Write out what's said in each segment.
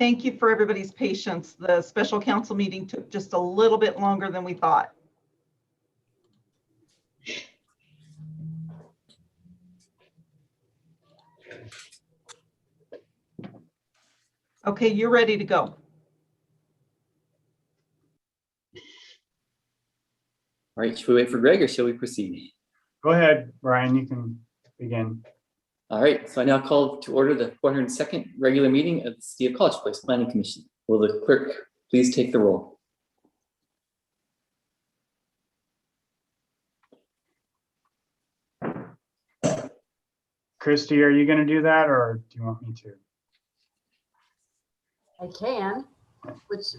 Thank you for everybody's patience. The special council meeting took just a little bit longer than we thought. Okay, you're ready to go. All right, should we wait for Greg or shall we proceed? Go ahead, Brian, you can begin. All right, so I now call to order the 402nd regular meeting of the City of College Place Planning Commission. Will the clerk please take the roll? Christy, are you going to do that or do you want me to? I can.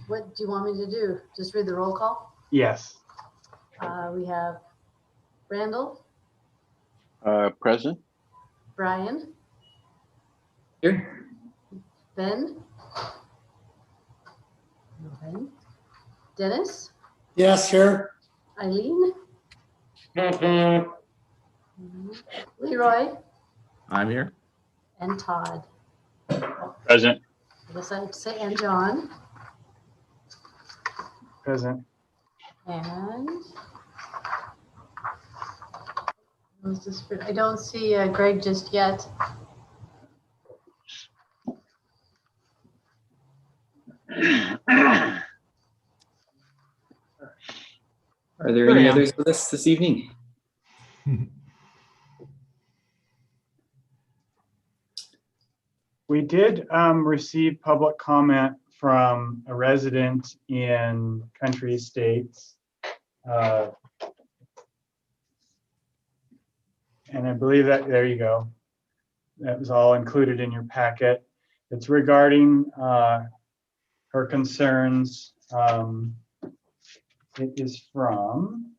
What do you want me to do? Just read the roll call? Yes. We have Randall, Present. Brian, Here. Ben, Dennis, Yes, here. Eileen, Leroy, I'm here. and Todd. Present. I guess I have to say, and John. Present. And I don't see Greg just yet. Are there any others with us this evening? We did receive public comment from a resident in Country Estates. And I believe that, there you go. That was all included in your packet. It's regarding her concerns. It is from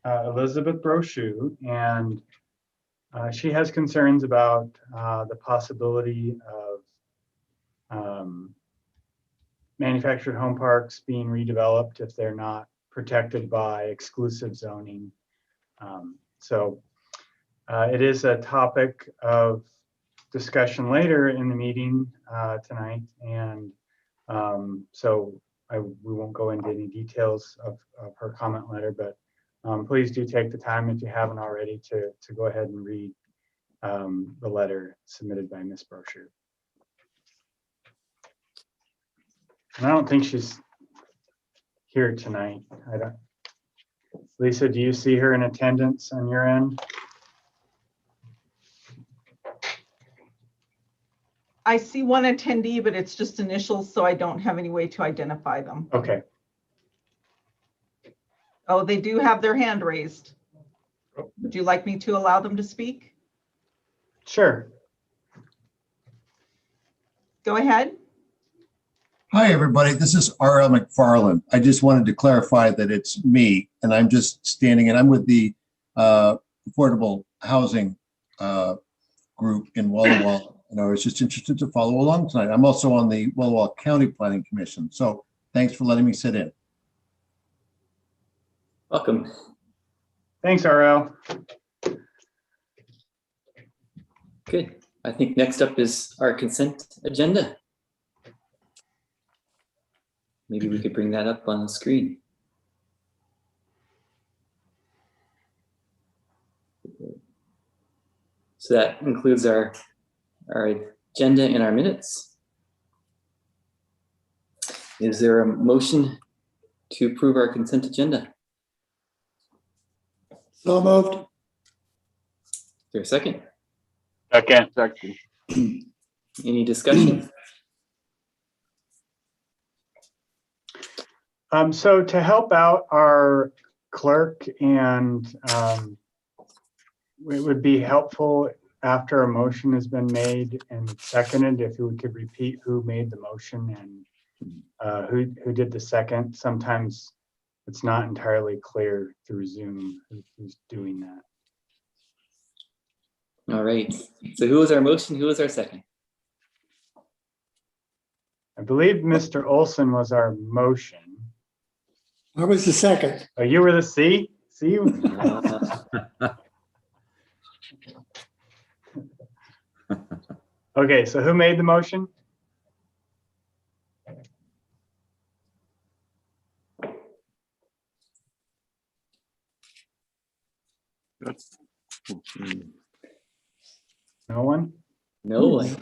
Elizabeth Brochu, and she has concerns about the possibility of manufactured home parks being redeveloped if they're not protected by exclusive zoning. So it is a topic of discussion later in the meeting tonight, and so we won't go into any details of her comment letter, but please do take the time, if you haven't already, to go ahead and read the letter submitted by Ms. Brochu. And I don't think she's here tonight. Lisa, do you see her in attendance on your end? I see one attendee, but it's just initials, so I don't have any way to identify them. Okay. Oh, they do have their hand raised. Would you like me to allow them to speak? Sure. Go ahead. Hi, everybody. This is R.L. McFarland. I just wanted to clarify that it's me, and I'm just standing in. I'm with the Affordable Housing group in Walla Walla, and I was just interested to follow along tonight. I'm also on the Walla Walla County Planning Commission, so thanks for letting me sit in. Welcome. Thanks, RL. Good. I think next up is our consent agenda. Maybe we could bring that up on the screen. So that includes our agenda and our minutes. Is there a motion to approve our consent agenda? So moved. Is there a second? Second. Any discussion? So to help out our clerk, and it would be helpful after a motion has been made and seconded, if we could repeat who made the motion and who did the second. Sometimes it's not entirely clear through Zoom who's doing that. All right. So who was our motion? Who was our second? I believe Mr. Olson was our motion. I was the second. Oh, you were the C? See? Okay, so who made the motion? No one? No one.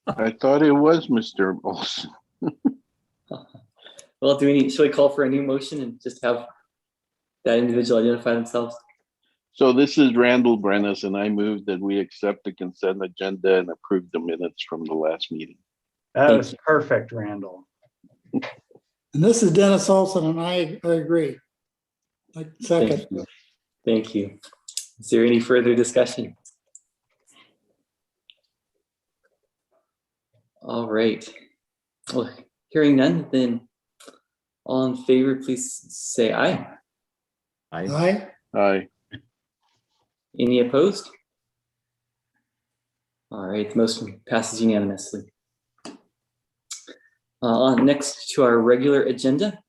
I thought it was Mr. Olson. Well, should we call for a new motion and just have that individual identify themselves? So this is Randall Brennis, and I move that we accept the consent agenda and approve the minutes from the last meeting. That Thank was you. perfect, Randall. And this is Dennis Olson, and I agree. Like, second. Thank you. Thank you. Is there any further discussion? All right. Well, hearing none, then all in favor, please say aye. Aye. Aye. Any opposed? All right, the motion passes unanimously. On next to our regular agenda.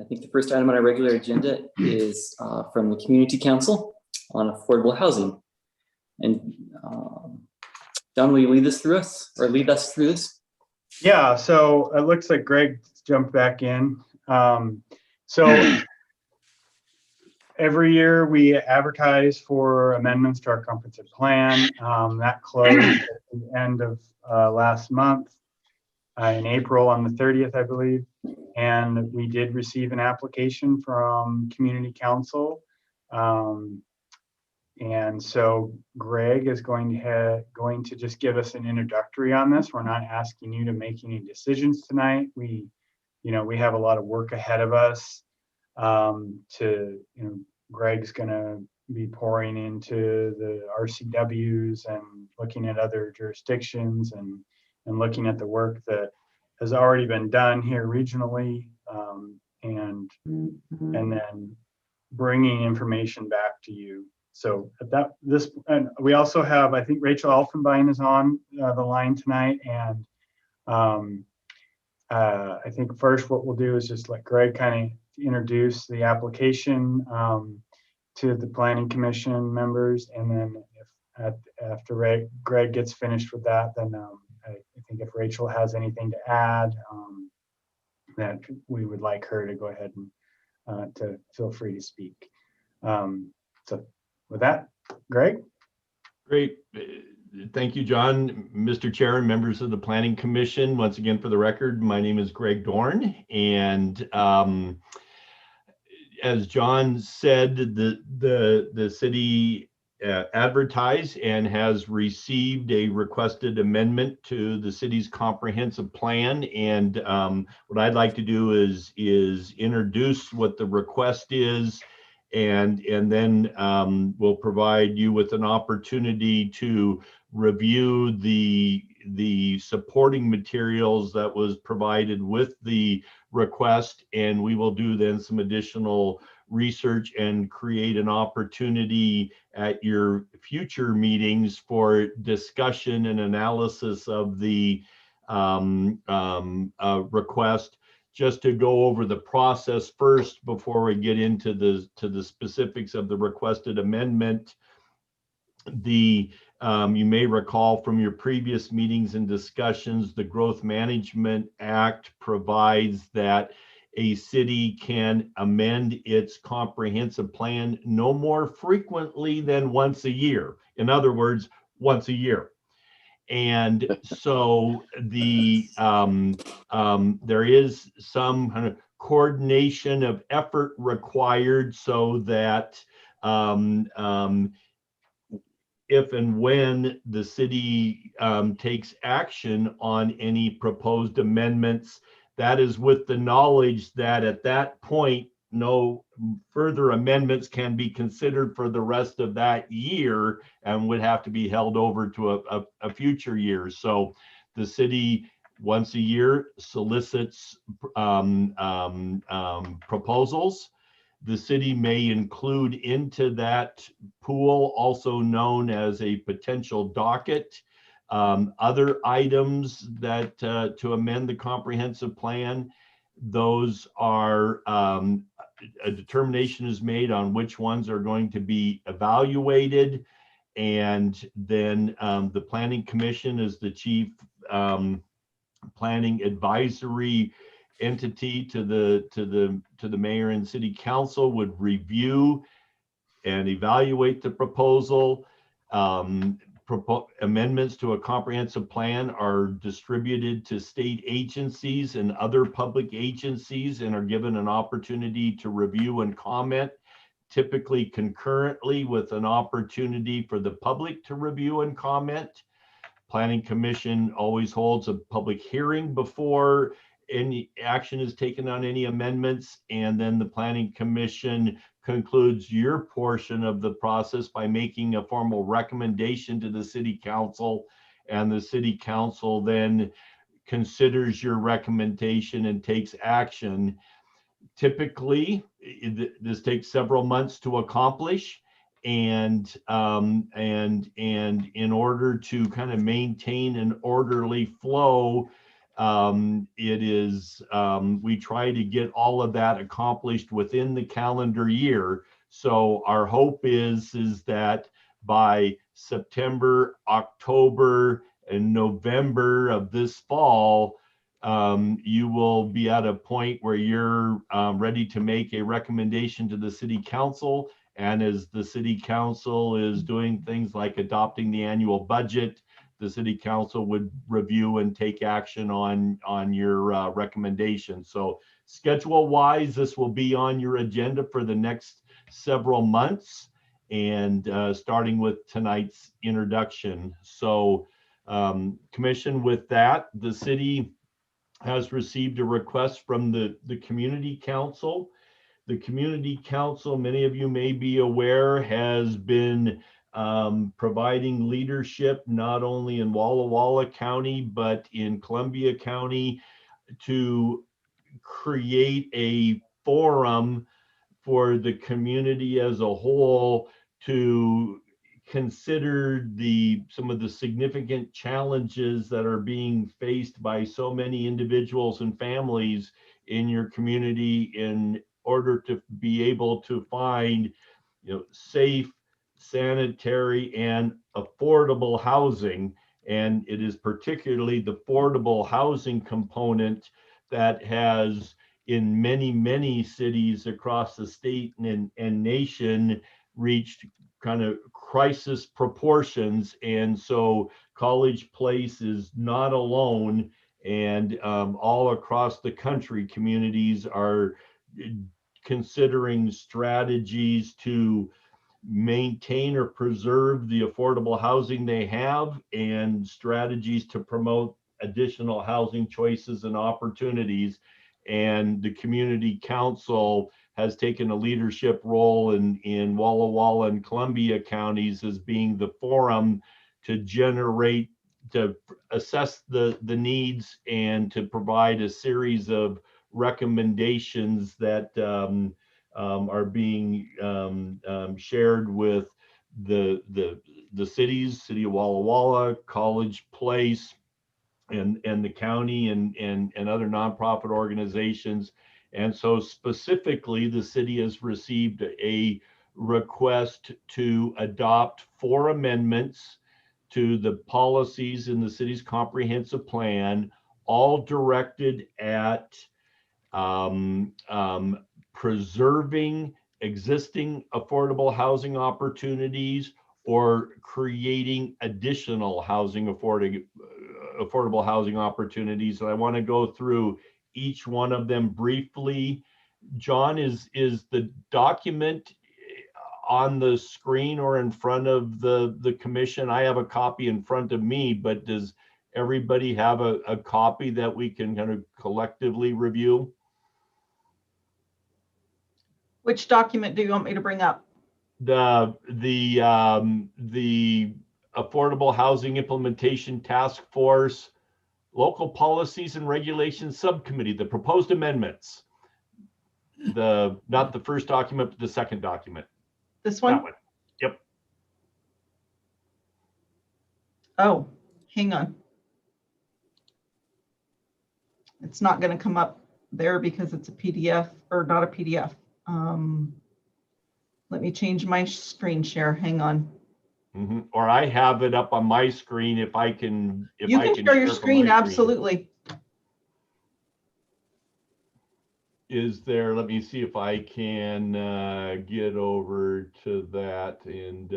I think the first item on our regular agenda is from the Community Council on affordable housing. And John, will you lead us through this? Yeah, so it looks like Greg jumped back in. So every year we advertise for amendments to our comprehensive plan. That closed at the end of last month in April on the 30th, I believe. And we did receive an application from Community Council. And so Greg is going to just give us an introductory on this. We're not asking you to make any decisions tonight. We have a lot of work ahead of us. Greg's going to be pouring into the RCWs and looking at other jurisdictions and looking at the work that has already been done here regionally, and then bringing information back to you. So and we also have, I think Rachel Elfinbine is on the line tonight, and I think first what we'll do is just let Greg kind of introduce the application to the Planning Commission members, and then after Greg gets finished with that, then I think if Rachel has anything to add, that we would like her to go ahead and to feel free to speak. So with that, Greg? Great. Thank you, John. Mr. Chair and members of the Planning Commission. Once again, for the record, my name is Greg Dorn. And as John said, the city advertised and has received a requested amendment to the city's comprehensive plan. And what I'd like to do is introduce what the request is, and then we'll provide you with an opportunity to review the supporting materials that was provided with the request, and we will do then some additional research and create an opportunity at your future meetings for discussion and analysis of the request. Just to go over the process first before we get into the specifics of the requested amendment. You may recall from your previous meetings and discussions, the Growth Management Act provides that a city can amend its comprehensive plan no more frequently than once a year. In other words, once a year. And so there is some kind of coordination of effort required so that if and when the city takes action on any proposed amendments, that is with the knowledge that at that point, no further amendments can be considered for the rest of that year and would have to be held over to a future year. So the city once a year solicits proposals. The city may include into that pool, also known as a potential docket, other items that to amend the comprehensive plan. Those are a determination is made on which ones are going to be evaluated, and then the Planning Commission is the chief planning advisory entity to the mayor and city council would review and evaluate the proposal. Amendments to a comprehensive plan are distributed to state agencies and other public agencies and are given an opportunity to review and comment, typically concurrently with an opportunity for the public to review and comment. Planning Commission always holds a public hearing before any action is taken on any amendments, and then the Planning Commission concludes your portion of the process by making a formal recommendation to the City Council, and the City Council then considers your recommendation and takes action. Typically, this takes several months to accomplish, and in order to kind of maintain an orderly flow, we try to get all of that accomplished within the calendar year. So our hope is that by September, October, and November of this fall, you will be at a point where you're ready to make a recommendation to the City Council. And as the City Council is doing things like adopting the annual budget, the City Council would review and take action on your recommendation. So schedule-wise, this will be on your agenda for the next several months, and starting with tonight's introduction. So Commission, with that, the city has received a request from the Community Council. The Community Council, many of you may be aware, has been providing leadership not only in Walla Walla County, but in Columbia County to create a forum for the community as a whole to consider some of the significant challenges that are being faced by so many individuals and families in your community in order to be able to find, safe, sanitary, and affordable housing. And it is particularly the affordable housing component that has, in many, many cities across the state and nation, reached kind of crisis proportions. And so College Place is not alone, and all across the country, communities are considering strategies to maintain or preserve the affordable housing they have, and strategies to promote additional housing choices and opportunities. And the Community Council has taken a leadership role in Walla Walla and Columbia counties as being the forum to assess the needs and to provide a series of recommendations that are being shared with the cities, City of Walla Walla, College Place, and the county and other nonprofit organizations. And so specifically, the city has received a request to adopt 4 amendments to the policies in the city's comprehensive plan, all directed at preserving existing affordable housing opportunities or creating additional affordable housing opportunities. And I want to go through each one of them briefly. John, is the document on the screen or in front of the commission? I have a copy in front of me, but does everybody have a copy that we can kind of collectively review? Which document do you want me to bring up? The Affordable Housing Implementation Task Force Local Policies and Regulations Subcommittee, the proposed amendments. Not the first document, but the second document. This one? That one. Yep. Oh, hang on. It's not going to come up there because it's a PDF, or not a PDF. Let me change my screen share. Hang on. Mm-hmm. Or I have it up on my screen if I can. You can share your screen, absolutely. is there, let me see if I can get over to that, and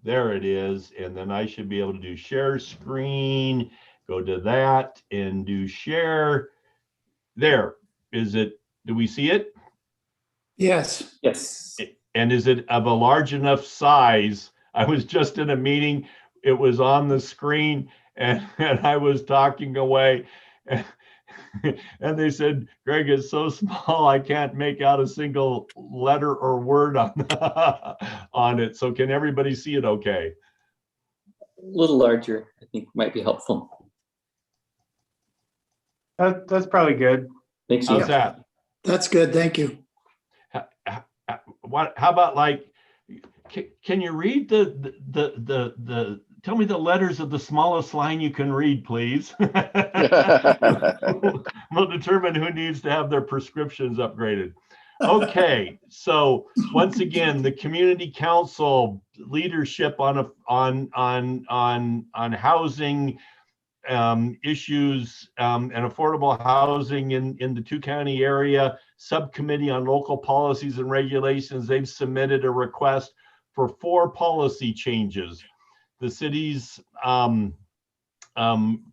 there it is. And then I should be able to do share screen, go to that and do share. There, is it, do we see it? Yes. Yes. And is it of a large enough size? I was just in a meeting, it was on the screen, and I was talking away. And they said, Greg, it's so small, I can't make out a single letter or word on, on it. So can everybody see it okay? A little larger, I think, might be helpful. That's probably good. Thanks. How's Ian. that? That's good. Thank you. How about, like, can you read tell me the letters of the smallest line you can read, please? We'll determine who needs to have their prescriptions upgraded. Okay, so once again, the community council leadership on housing issues and affordable housing in the two-county area subcommittee on local policies and regulations. They've submitted a request for 4 policy changes. The city's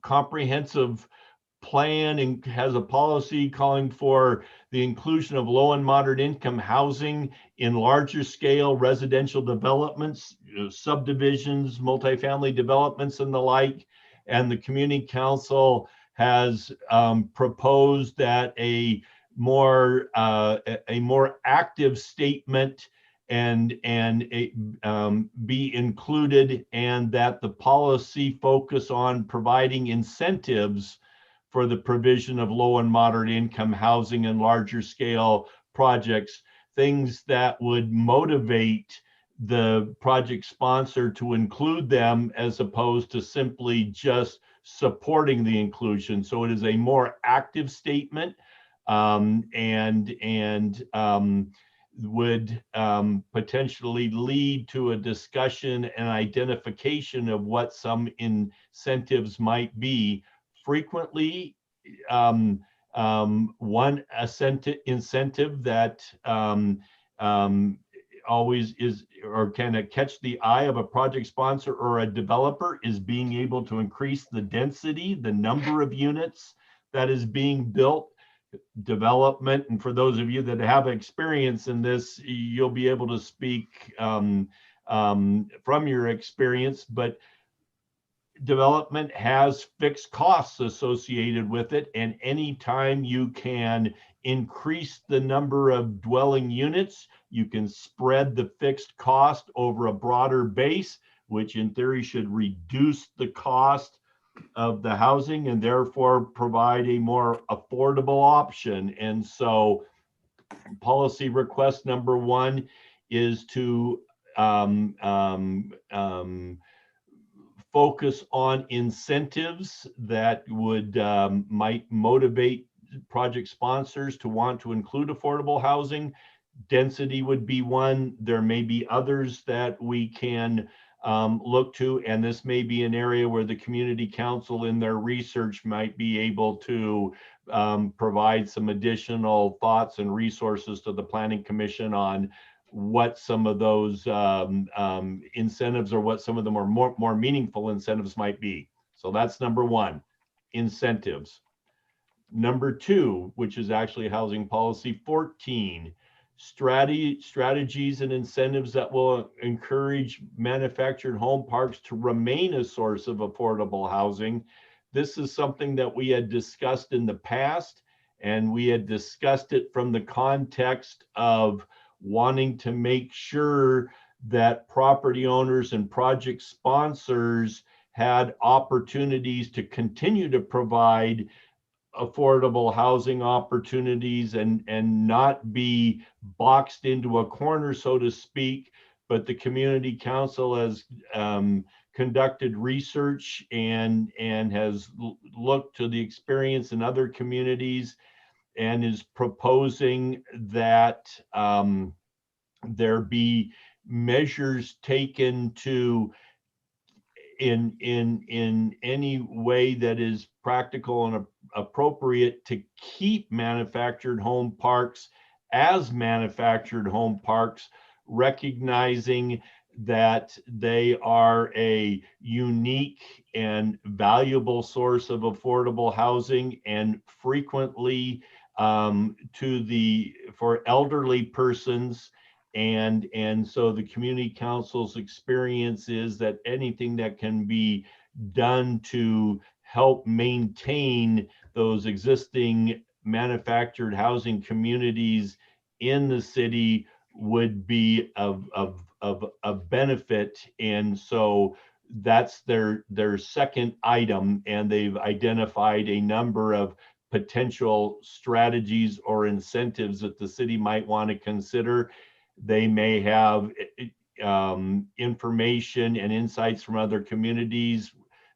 comprehensive plan has a policy calling for the inclusion of low and moderate income housing in larger scale residential developments, subdivisions, multifamily developments, and the like. And the community council has proposed that a more active statement be included, and that the policy focus on providing incentives for the provision of low and moderate income housing and larger scale projects, things that would motivate the project sponsor to include them as opposed to simply just supporting the inclusion. So it is a more active statement and would potentially lead to a discussion and identification of what some incentives might be. Frequently, one incentive that always is or can catch the eye of a project sponsor or a developer is being able to increase the density, the number of units that is being built. Development, and for those of you that have experience in this, you'll be able to speak from your experience, but development has fixed costs associated with it, and anytime you can increase the number of dwelling units, you can spread the fixed cost over a broader base, which in theory should reduce the cost of the housing and therefore provide a more affordable option. And so policy request number 1 is to focus on incentives that would might motivate project sponsors to want to include affordable housing. Density would be one. There may be others that we can look to, and this may be an area where the community council in their research might be able to provide some additional thoughts and resources to the Planning Commission on what some of those incentives or what some of the more meaningful incentives might be. So that's number 1, incentives. Number 2, which is actually Housing Policy 14, strategies and incentives that will encourage manufactured home parks to remain a source of affordable housing. This is something that we had discussed in the past, and we had discussed it from the context of wanting to make sure that property owners and project sponsors had opportunities to continue to provide affordable housing opportunities and not be boxed into a corner, so to speak. But the community council has conducted research and has looked to the experience in other communities and is proposing that there be measures taken to in any way that is practical appropriate to keep manufactured home parks as manufactured home parks, recognizing that they are a unique and valuable source of affordable housing, and frequently for elderly persons. And so the community council's experience is that anything that can be done to help maintain those existing manufactured housing communities in the city would be of benefit. And so that's their second item, and they've identified a number of potential strategies or incentives that the city might want to consider. They may have information and insights from other communities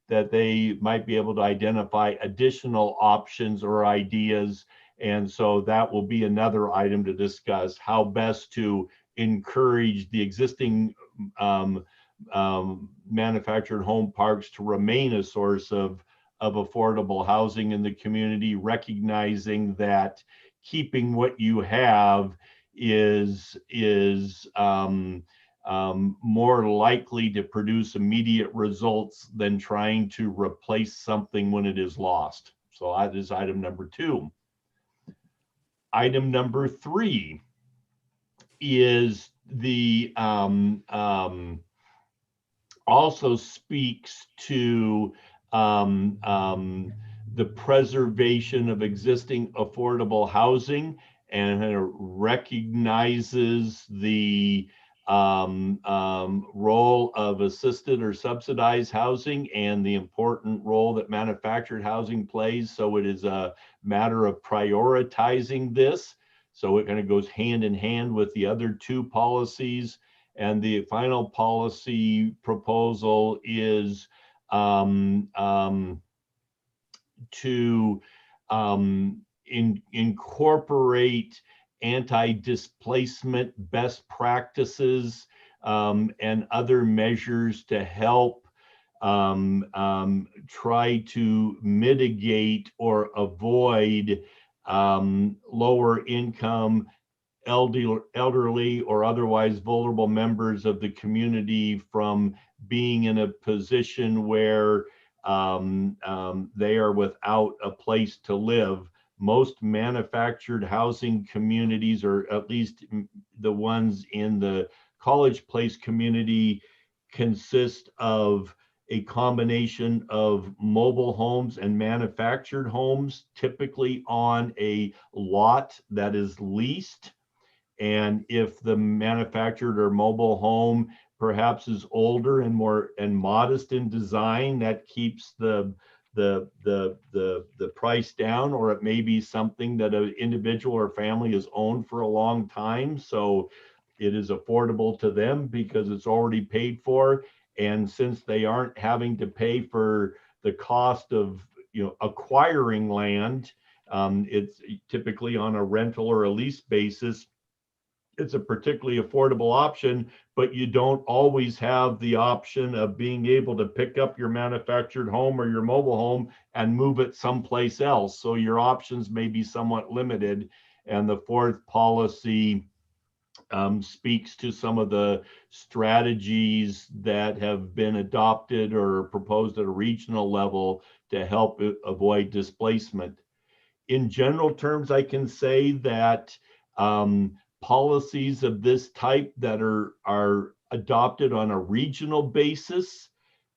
that they might be able to identify additional options or ideas. And so that will be another item to discuss, how best to encourage the existing manufactured home parks to remain a source of affordable housing in the community, recognizing that keeping what you have is more likely to produce immediate results than trying to replace something when it is lost. So that is item number 2. Item number 3 is the also speaks to the preservation of existing affordable housing, and recognizes the role of assisted or subsidized housing and the important role that manufactured housing plays. So it is a matter of prioritizing this. So it kind of goes hand in hand with the other 2 policies. And the final policy proposal is to incorporate anti-displacement best practices and other measures to help try to mitigate or avoid lower income, elderly, or otherwise vulnerable members of the community from being in a position where they are without a place to live. Most manufactured housing communities, or at least the ones in the College Place community, consist of a combination of mobile homes and manufactured homes, typically on a lot that is leased. And if the manufactured or mobile home perhaps is older and more modest in design, that keeps the price down, or it may be something that an individual or family has owned for a long time. So it is affordable to them because it's already paid for. And since they aren't having to pay for the cost of acquiring land, it's typically on a rental or a lease basis. It's a particularly affordable option, but you don't always have the option of being able to pick up your manufactured home or your mobile home and move it someplace else. So your options may be somewhat limited. And the 4th policy speaks to some of the strategies that have been adopted or proposed at a regional level to help avoid displacement. In general terms, I can say that policies of this type that are adopted on a regional basis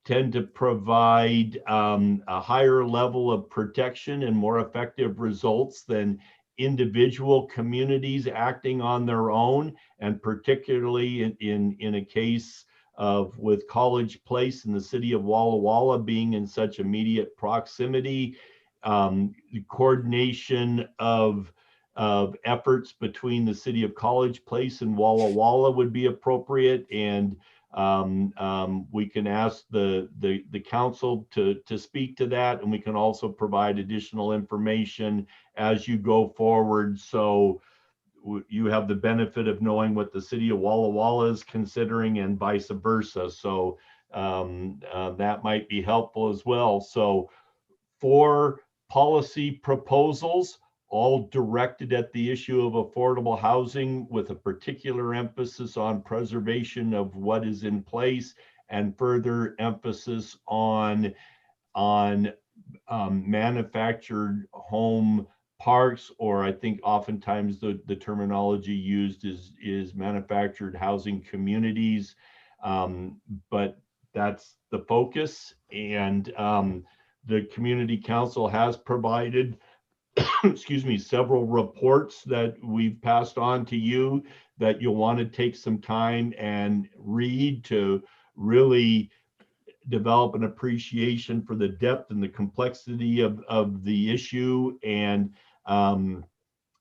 tend to provide a higher level of protection and more effective results than individual communities acting on their own. And particularly in a case of with College Place in the city of Walla Walla being in such immediate proximity, the coordination of efforts between the city of College Place and Walla Walla would be appropriate. And we can ask the council to speak to that, and we can also provide additional information as you go forward. So you have the benefit of knowing what the city of Walla Walla is considering and vice versa. So that might be helpful as well. So for policy proposals, all directed at the issue of affordable housing with a particular emphasis on preservation of what is in place and further emphasis on manufactured home parks, or I think oftentimes the terminology used is manufactured housing communities. But that's the focus. And the community council has provided excuse me, several reports that we've passed on to you that you'll want to take some time and read to really develop an appreciation for the depth and the complexity of the issue. And some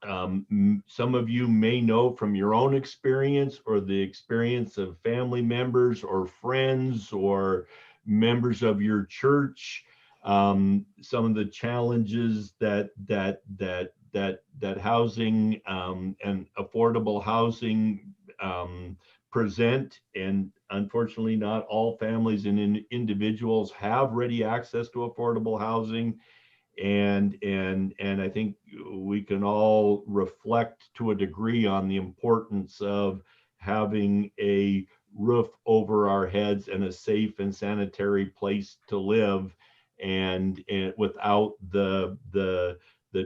of you may know from your own experience or the experience of family members or friends or members of your church, some of the challenges that housing and affordable housing present. And unfortunately, not all families and individuals have ready access to affordable housing. And I think we can all reflect to a degree on the importance of having a roof over our heads and a safe and sanitary place to live, and without the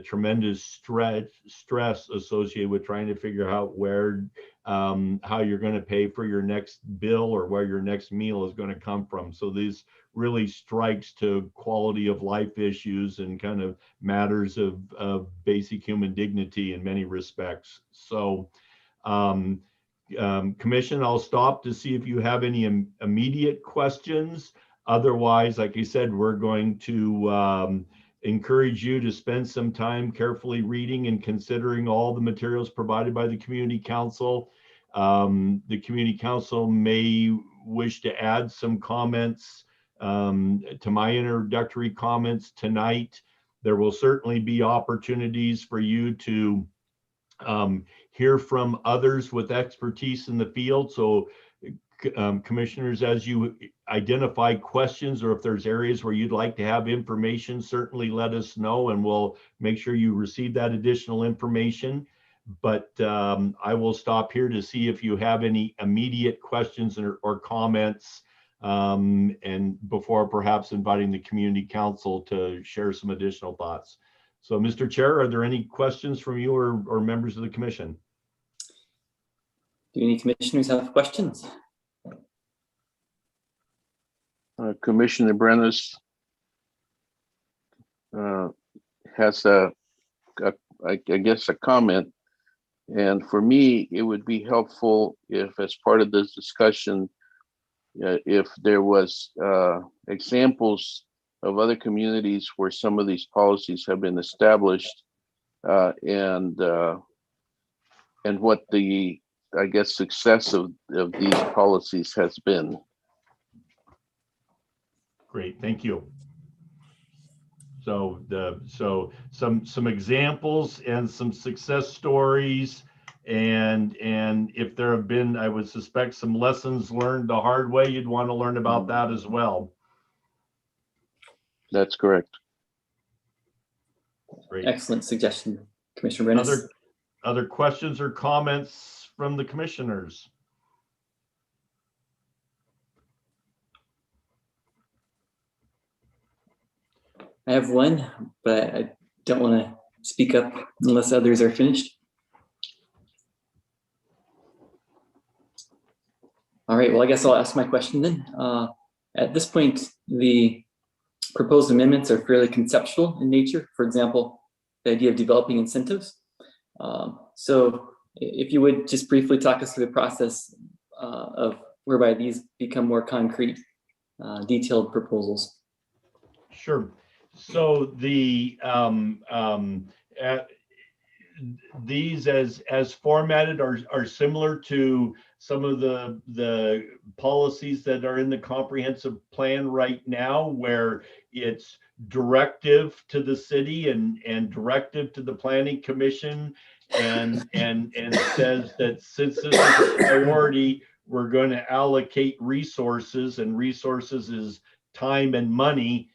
tremendous stress associated with trying to figure out where how you're going to pay for your next bill or where your next meal is going to come from. So these really strikes to quality of life issues and kind of matters of basic human dignity in many respects. So Commission, I'll stop to see if you have any immediate questions. Otherwise, like I said, we're going to encourage you to spend some time carefully reading and considering all the materials provided by the Community Council. The Community Council may wish to add some comments to my introductory comments tonight. There will certainly be opportunities for you to hear from others with expertise in the field. So commissioners, as you identify questions or if there's areas where you'd like to have information, certainly let us know and we'll make sure you receive that additional information. But I will stop here to see if you have any immediate questions or comments, and before perhaps inviting the Community Council to share some additional thoughts. So, Mr. Chair, are there any questions from you or members of the Commission? Do any commissioners have questions? Commissioner Brennis has I guess a comment. And for me, it would be helpful if, as part of this discussion, if there was examples of other communities where some of these policies have been established, and what the, I guess, success of these policies has been. Great, thank you. So some examples and some success stories, and if there have been, I would suspect, some lessons learned the hard way, you'd want to learn about that as well. That's correct. Great. Excellent suggestion, Commissioner Brennis. Other questions or comments from the commissioners? I have one, but I don't want to speak up unless others are finished. All right, well, I guess I'll ask my question then. At this point, the proposed amendments are fairly conceptual in nature. For example, the idea of developing incentives. So if you would just briefly talk us through the process of whereby these become more concrete, detailed proposals. Sure. So the these as formatted are similar to some of the policies that are in the comprehensive plan right now, where it's directive to the city and directive to the planning commission, and says that since this is a priority, we're going to allocate resources, and resources is time and money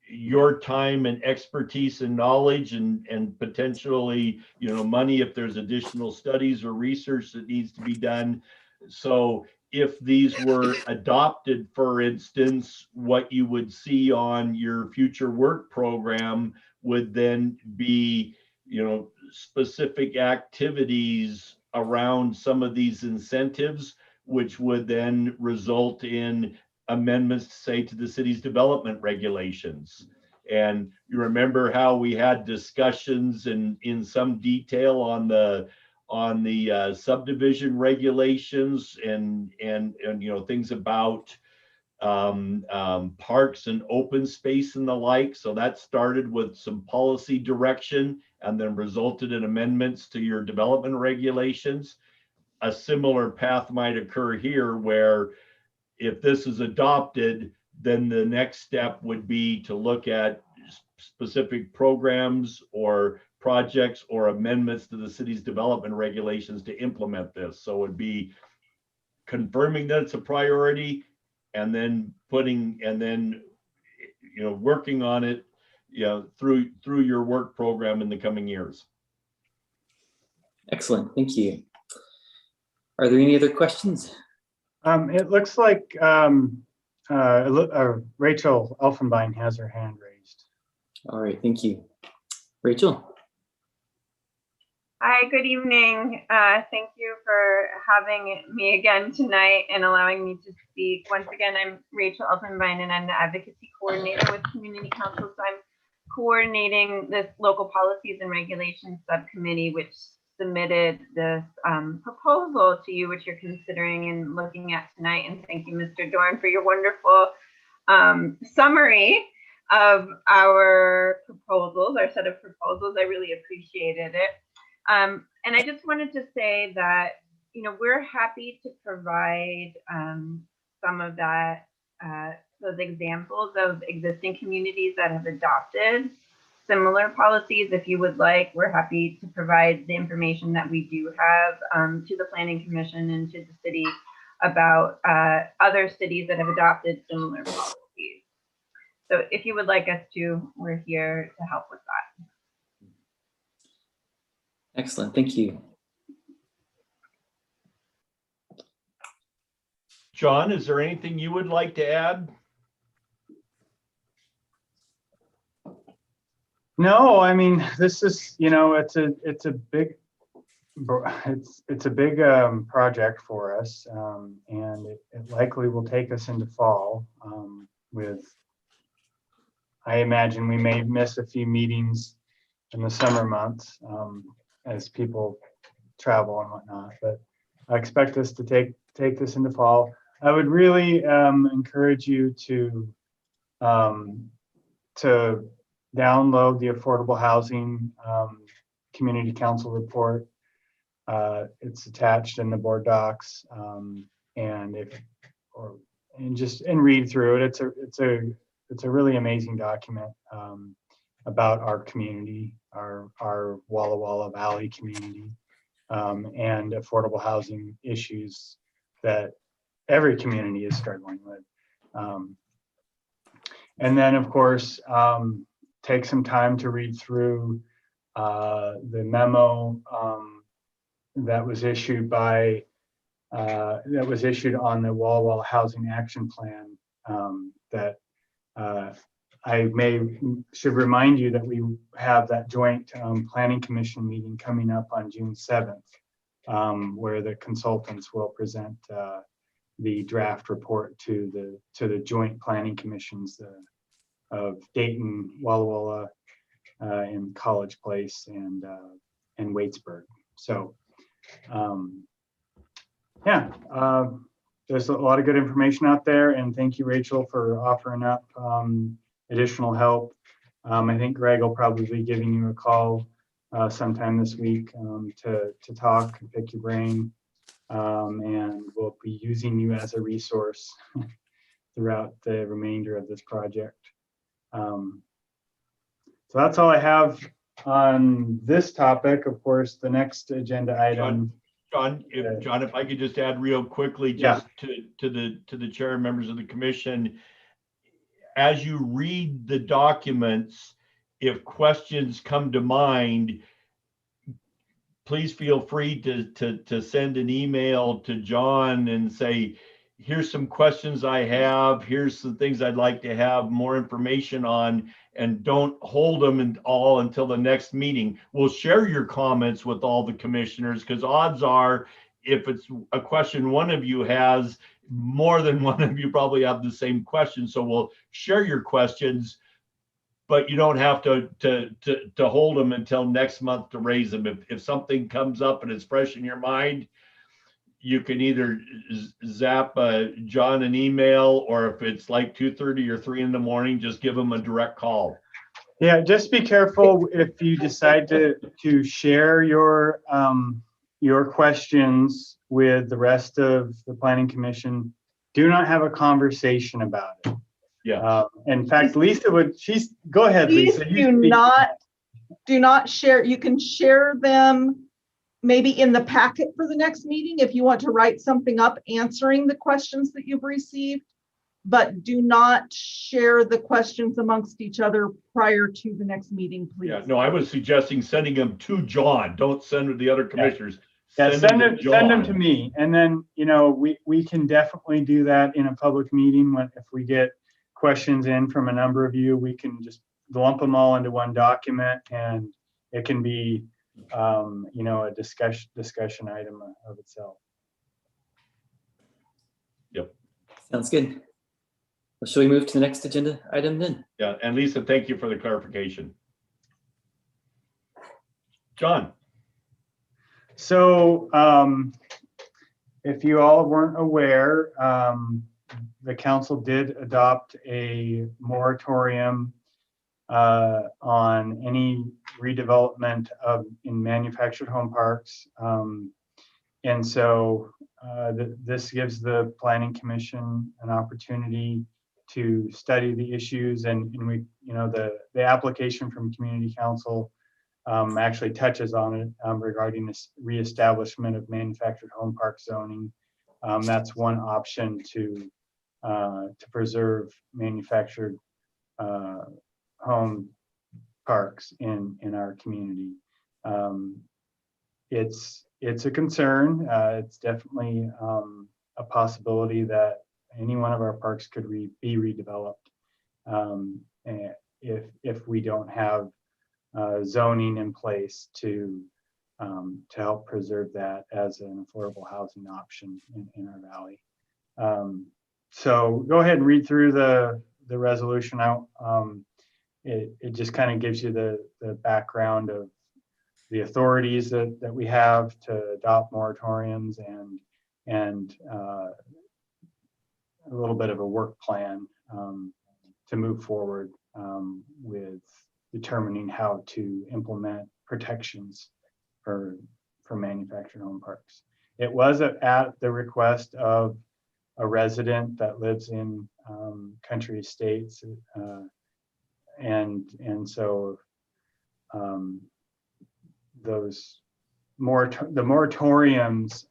your time and expertise and knowledge and potentially, money if there's additional studies or research that needs to be done. So if these were adopted, for instance, what you would see on your future work program would then be, specific activities around some of these incentives, which would then result in amendments, say, to the city's development regulations. And you remember how we had discussions in some detail on the subdivision regulations and things about parks and open space and the like. So that started with some policy direction and then resulted in amendments to your development regulations. A similar path might occur here, where if this is adopted, then the next step would be to look at specific programs or projects or amendments to the city's development regulations to implement this. So it would be confirming that it's a priority, and then working on it, through your work program in the coming years. Excellent, thank you. Are there any other questions? It looks like Rachel Elfinbine has her hand raised. All right, thank you. Rachel? Hi, good evening. Thank you for having me again tonight and allowing me to speak. Once again, I'm Rachel Elfinbine, and I'm the advocacy coordinator with Community Council. So I'm coordinating this local policies and regulations subcommittee, which submitted this proposal to you, which you're considering and looking at tonight. And thank you, Mr. Dorn, for your wonderful summary of our proposals, our set of proposals. I really appreciated it. And I just wanted to say that, we're happy to provide some of that, those examples of existing communities that have adopted similar policies. If you would like, we're happy to provide the information that we do have to the Planning Commission and to the city about other cities that have adopted similar policies. So if you would like us to, we're here to help with that. Excellent, thank you. John, is there anything you would like to add? No, I mean, this is, it's a big project for us, and it likely will take us into fall. I imagine we may miss a few meetings in the summer months as people travel and whatnot, but I expect us to take this into fall. I would really encourage you to download the Affordable Housing Community Council report. It's attached in the board docs, and read through it. It's a really amazing document about our community, our Walla Walla Valley community, and affordable housing issues that every community is struggling with. And then, of course, take some time to read through the memo that was issued on the Walla Walla Housing Action Plan. That I should remind you that we have that joint Planning Commission meeting coming up on June 7th, where the consultants will present the draft report to the joint planning commissions of Dayton, Walla Walla, and College Place, and Waitsburg. So, there's a lot of good information out there, and thank you, Rachel, for offering up additional help. I think Greg will probably be giving you a call sometime this week to talk and pick your brain, and we'll be using you as a resource throughout the remainder of this project. So that's all I have on this topic. Of course, the next agenda item. John, if I could just add real quickly, just to the chair and members of the commission, as you read the documents, if questions come to mind, please feel free to send an email to John and say, here's some questions I have, here's some things I'd like to have more information on, and don't hold them all until the next meeting. We'll share your comments with all the commissioners, because odds are, if it's a question one of you has, more than one of you probably have the same question. So we'll share your questions, but you don't have to hold them until next month to raise them. If something comes up and it's fresh in your mind, you can either zap John an email, or if it's like 2:30 or 3 in the morning, just give him a direct call. Yeah, just be careful if you decide to share your questions with the rest of the planning commission. Do not have a conversation about it. Yeah. In fact, Lisa would, go ahead, Please Lisa. do not share. You can share them maybe in the packet for the next meeting if you want to write something up answering the questions that you've received, but do not share the questions amongst each other prior to the next meeting, please. Yeah, no, I was suggesting sending them to John. Don't send them to the other commissioners. Yeah, send them to John. me. And then, we can definitely do that in a public meeting. If we get questions in from a number of you, we can just lump them all into one document, and it can be a discussion item of itself. Yep. Sounds good. Well, shall we move to the next agenda item then? Yeah, and Lisa, thank you for the clarification. John. So if you all weren't aware, the council did adopt a moratorium on any redevelopment in manufactured home parks. And so this gives the Planning Commission an opportunity to study the issues, and we, the application from Community Council actually touches on it regarding this reestablishment of manufactured home park zoning. That's one option to preserve manufactured home parks in our community. It's a concern. It's definitely a possibility that any one of our parks could be redeveloped if we don't have zoning in place to help preserve that as an affordable housing option in our valley. So go ahead and read through the resolution out. It just kind of gives you the background of the authorities that we have to adopt moratoriums, and a little bit of a work plan to move forward with determining how to implement protections for manufactured home parks. It was at the request of a resident that lives in country estates, and so the moratoriums,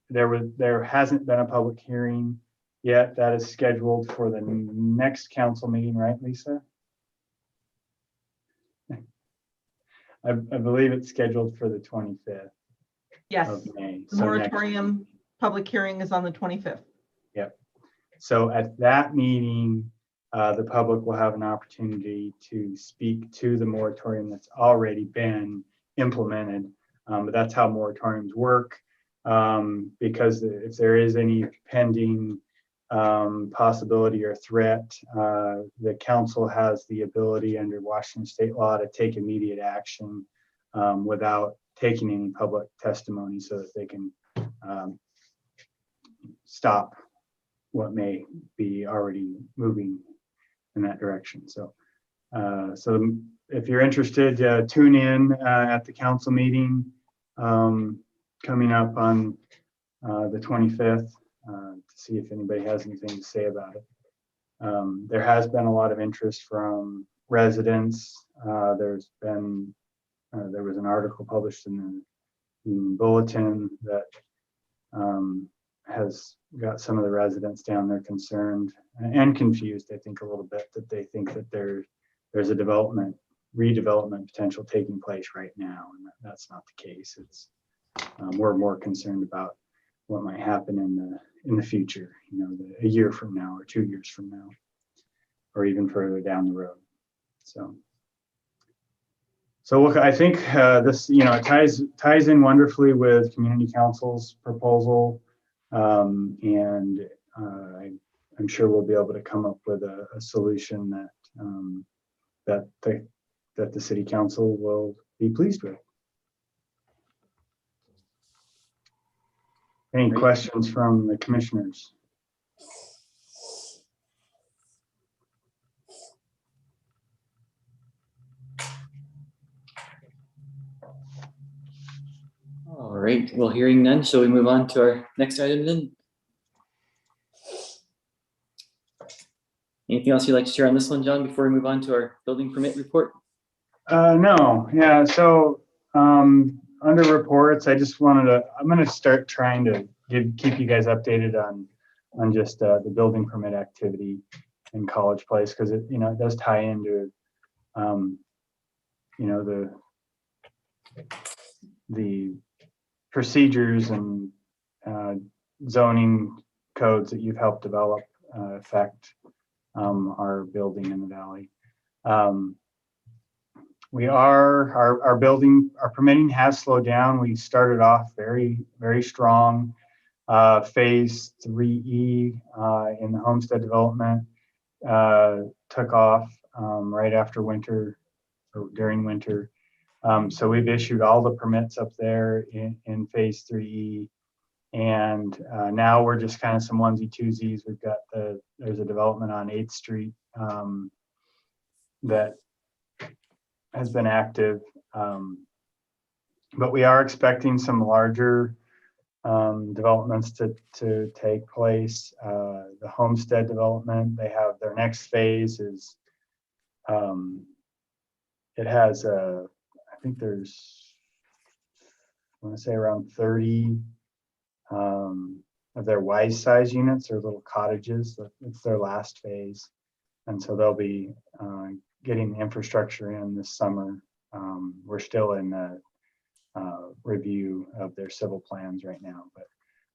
there hasn't been a public hearing yet. That is scheduled for the next council meeting, right, Lisa? I believe it's scheduled for the 25th Yes, of May. the moratorium public hearing is on the 25th. Yep. So at that meeting, the public will have an opportunity to speak to the moratorium that's already been implemented. But that's how moratoriums work, because if there is any pending possibility or threat, the council has the ability under Washington state law to take immediate action without taking any public testimony, so that they can stop what may be already moving in that direction. So if you're interested, tune in at the council meeting coming up on the 25th to see if anybody has anything to say about it. There has been a lot of interest from residents. There was an article published in the bulletin that has got some of the residents down there concerned and confused, I think, a little bit, that they think that there's a redevelopment potential taking place right now, and that's not the case. It's we're more concerned about what might happen in the future, a year from now or 2 years from now, or even further down the road. So look, I think this, it ties in wonderfully with Community Council's proposal, and I'm sure we'll be able to come up with a solution that the City Council will be pleased with. Any Great. questions from the commissioners? All right, well, hearing none, shall we move on to our next item then? Anything else you'd like to share on this one, John, before we move on to our building permit report? No, yeah, so under reports, I'm going to start trying to keep you guys updated on just the building permit activity in College Place, because it does tie into the procedures and zoning codes that you've helped develop affect our building in the valley. Our permitting has slowed down. We started off very, very strong. Phase 3E in the homestead development took off right after winter, or during winter. So we've issued all the permits up there in phase 3E. And now we're just kind of some onesie twosies. There's a development on 8th Street that has been active. But we are expecting some larger developments to take place. The homestead development, they have their next phase is, it has I think there's, I want to say around 30 of their wise size units or little cottages. It's their last phase. And so they'll be getting the infrastructure in this summer. We're still in the review of their civil plans right now,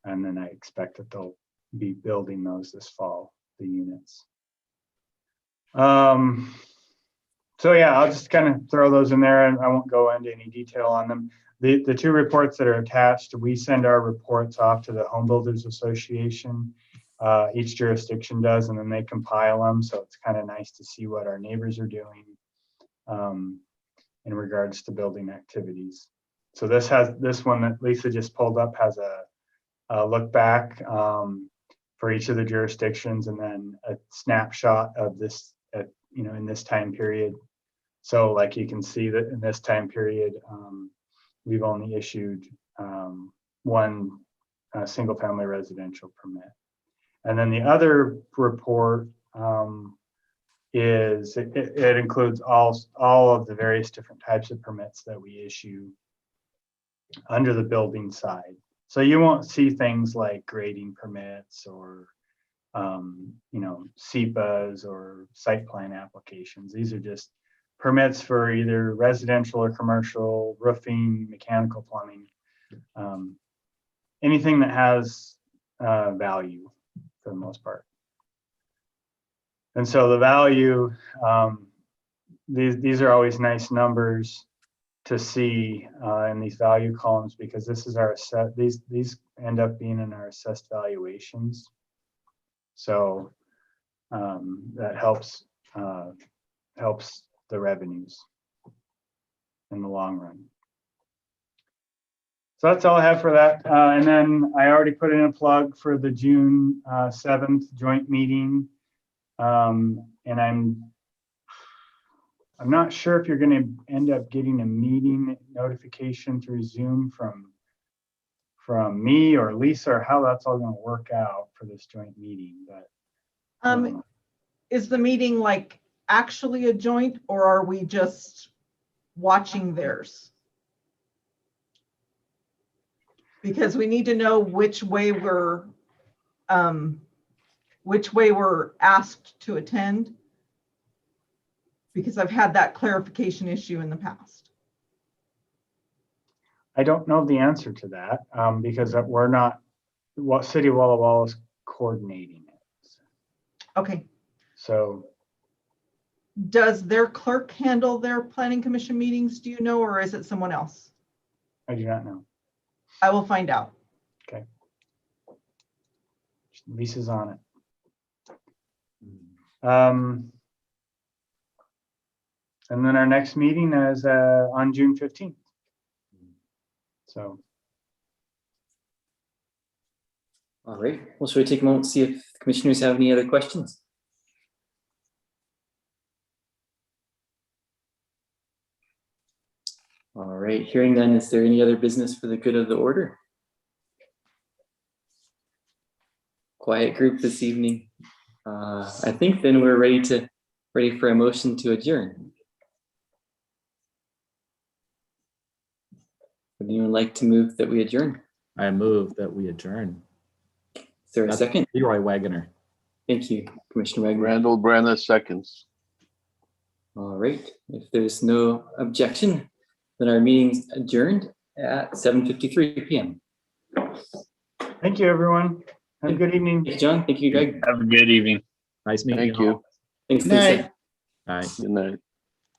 and then I expect that they'll be building those this fall, the units. So yeah, I'll just kind of throw those in there, and I won't go into any detail on them. The two reports that are attached, we send our reports off to the Home Builders Association. Each jurisdiction does, and then they compile them. So it's kind of nice to see what our neighbors are doing in regards to building activities. So this one that Lisa just pulled up has a look back for each of the jurisdictions, and then a snapshot of this in this time period. So like you can see that in this time period, we've only issued one single family residential permit. And then the other report it includes all of the various different types of permits that we issue under the building side. So you won't see things like grading permits or SEPAs or site plan applications. These are just permits for either residential or commercial, roofing, mechanical, plumbing, anything that has value for the most part. And so the value, these are always nice numbers to see in these value columns, because this is our these end up being in our assessed valuations. So that helps the revenues in the long run. So that's all I have for that. And then I already put in a plug for the June 7th joint meeting. And I'm not sure if you're going to end up getting a meeting notification through Zoom from me or Lisa, or how that's all going to work out for this joint meeting. But is the meeting like actually a joint, or are we just watching theirs? Because we need to know which way we're which way we're asked to attend? Because I've had that clarification issue in the past. I don't know the answer to that because we're not, what City of Walla Walla is coordinating it. Okay. So Does their clerk handle their planning commission meetings, do you know, or is it someone else? I do not know. I will find out. Lisa's on it. And then our next meeting is on June 15th. So, All right. Well, should we take a moment to see if the commissioners have any other questions? All right. Hearing none, is there any other business for the good of the order? Quiet group this evening. I think then we're ready for a motion to adjourn. Would anyone like to move that we adjourn? I move that we adjourn. Is there a second? Leroy Wagoner. Thank you, Commissioner Wagner. Randall Brenna seconds. All right. If there's no objection, then our meeting's adjourned at 7:53 p.m. thank you, everyone. Have a good evening. Thank you, John. Thank you, Greg. Have a good evening. Nice meeting you. Thank you. Thanks, Good night. Lisa. Bye. Good night.